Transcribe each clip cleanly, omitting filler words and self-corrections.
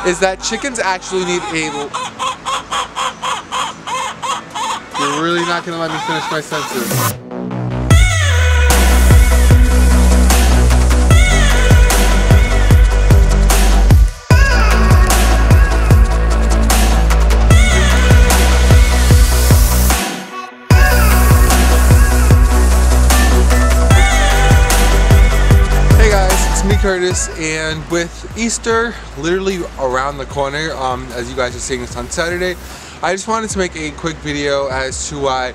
is that chickens actually need a... You're really not going to let me finish my sentence. Curtis, and with Easter literally around the corner, as you guys are seeing this on Saturday, I just wanted to make a quick video as to why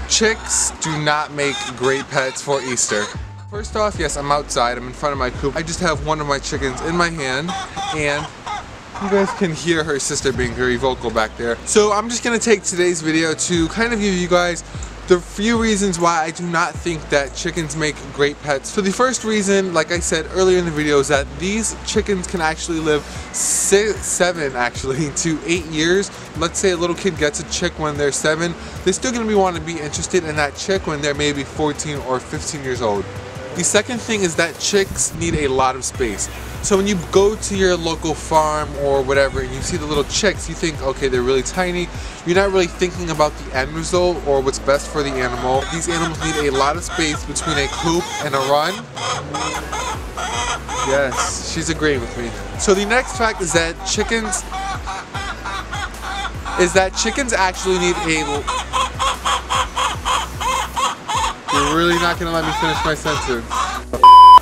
chicks do not make great pets for Easter. First off, yes, I'm outside, I'm in front of my coop. I just have one of my chickens in my hand, and you guys can hear her sister being very vocal back there. So I'm just going to take today's video to kind of give you guys the few reasons why I do not think that chickens make great pets. So the first reason, like I said earlier in the video, is that these chickens can actually live 7 to 8 years. Let's say a little kid gets a chick when they're 7, they're still going to want to be interested in that chick when they're maybe 14 or 15 years old. The second thing is that chicks need a lot of space. So when you go to your local farm or whatever and you see the little chicks, you think, okay, they're really tiny. You're not really thinking about the end result or what's best for the animal. These animals need a lot of space between a coop and a run. Yes, she's agreeing with me. So the next fact is that chickens actually need a... You're really not going to let me finish my sentence.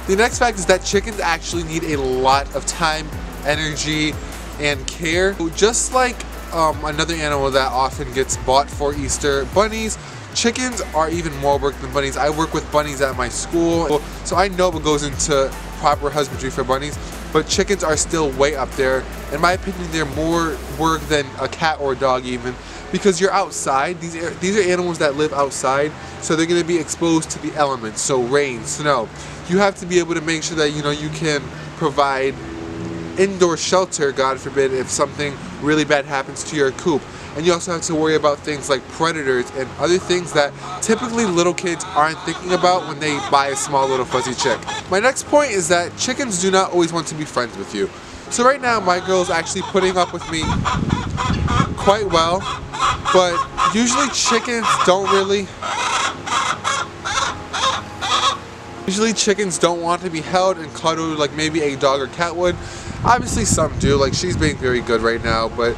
The next fact is that chickens actually need a lot of time, energy, and care. Just like another animal that often gets bought for Easter, bunnies, chickens are even more work than bunnies. I work with bunnies at my school, so I know what goes into proper husbandry for bunnies, but chickens are still way up there. In my opinion, they're more work than a cat or a dog even, because you're outside. These are animals that live outside, so they're going to be exposed to the elements, so rain, snow. You have to be able to make sure that you can provide indoor shelter, God forbid, if something really bad happens to your coop. And you also have to worry about things like predators and other things that typically little kids aren't thinking about when they buy a small little fuzzy chick. My next point is that chickens do not always want to be friends with you. So right now my girl is actually putting up with me quite well, but usually chickens don't really... Usually chickens don't want to be held and cuddled like maybe a dog or cat would. Obviously some do, like she's being very good right now, but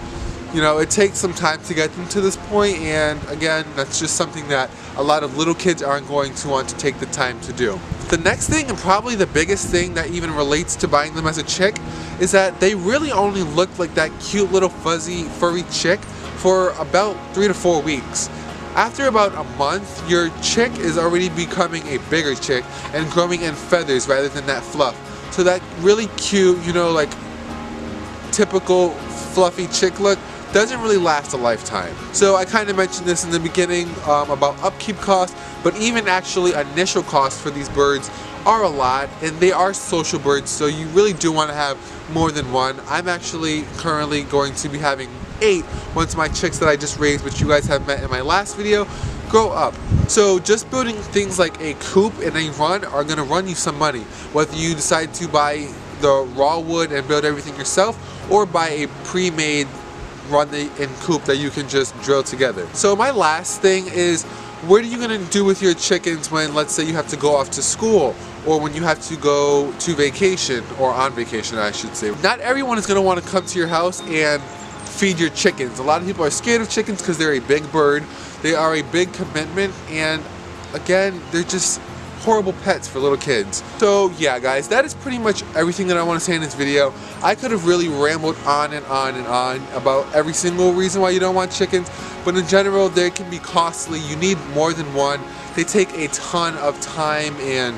it takes some time to get them to this point, and again, that's just something that a lot of little kids aren't going to want to take the time to do. The next thing, and probably the biggest thing that even relates to buying them as a chick, is that they really only look like that cute little fuzzy furry chick for about 3 to 4 weeks. After about a month, your chick is already becoming a bigger chick and growing in feathers rather than that fluff. So that really cute, like typical fluffy chick look doesn't really last a lifetime. So I kind of mentioned this in the beginning about upkeep costs, but even actually initial costs for these birds are a lot, and they are social birds, so you really do want to have more than one. I'm actually currently going to be having 8 once my chicks that I just raised, which you guys have met in my last video, grow up. So just building things like a coop and a run are going to run you some money, whether you decide to buy the raw wood and build everything yourself or buy a pre-made run and coop that you can just drill together. So my last thing is, what are you going to do with your chickens when, let's say, you have to go off to school, or when you have to go to vacation, or on vacation I should say. Not everyone is going to want to come to your house and feed your chickens. A lot of people are scared of chickens because they're a big bird, they are a big commitment, and again, they're just horrible pets for little kids. So yeah guys, that is pretty much everything that I want to say in this video. I could have really rambled on and on and on about every single reason why you don't want chickens, but in general they can be costly. You need more than one. They take a ton of time, and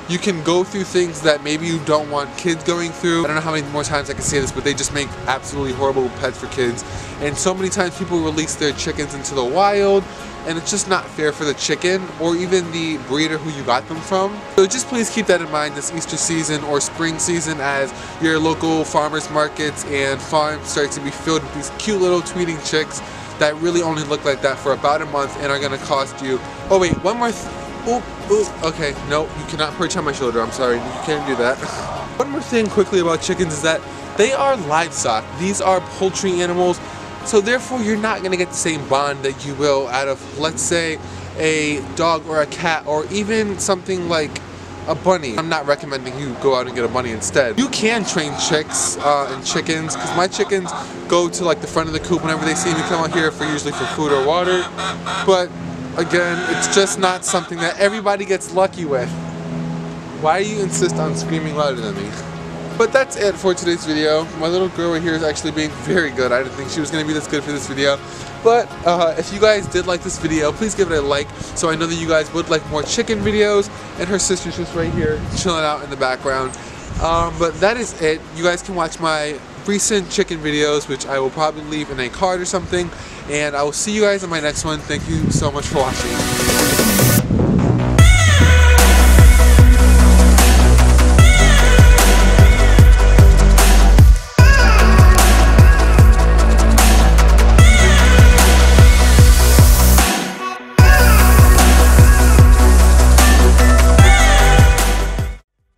you can go through things that maybe you don't want kids going through. I don't know how many more times I can say this, but they just make absolutely horrible pets for kids. And so many times people release their chickens into the wild, and it's just not fair for the chicken or even the breeder who you got them from. So just please keep that in mind this Easter season or spring season, as your local farmers markets and farms start to be filled with these cute little tweeting chicks that really only look like that for about a month and are going to cost you... Oh wait, one more okay, no, you cannot perch on my shoulder, I'm sorry, you can't do that. One more thing quickly about chickens is that they are livestock. These are poultry animals, so therefore you're not going to get the same bond that you will out of, let's say, a dog or a cat, or even something like a bunny. I'm not recommending you go out and get a bunny instead. You can train chicks and chickens, because my chickens go to like the front of the coop whenever they see me come out here, usually for food or water. But again, it's just not something that everybody gets lucky with. Why do you insist on screaming louder than me? But that's it for today's video. My little girl right here is actually being very good. I didn't think she was going to be this good for this video. But if you guys did like this video, please give it a like, so I know that you guys would like more chicken videos. And her sister's just right here chilling out in the background. But that is it. You guys can watch my recent chicken videos, which I will probably leave in a card or something. And I will see you guys in my next one. Thank you so much for watching.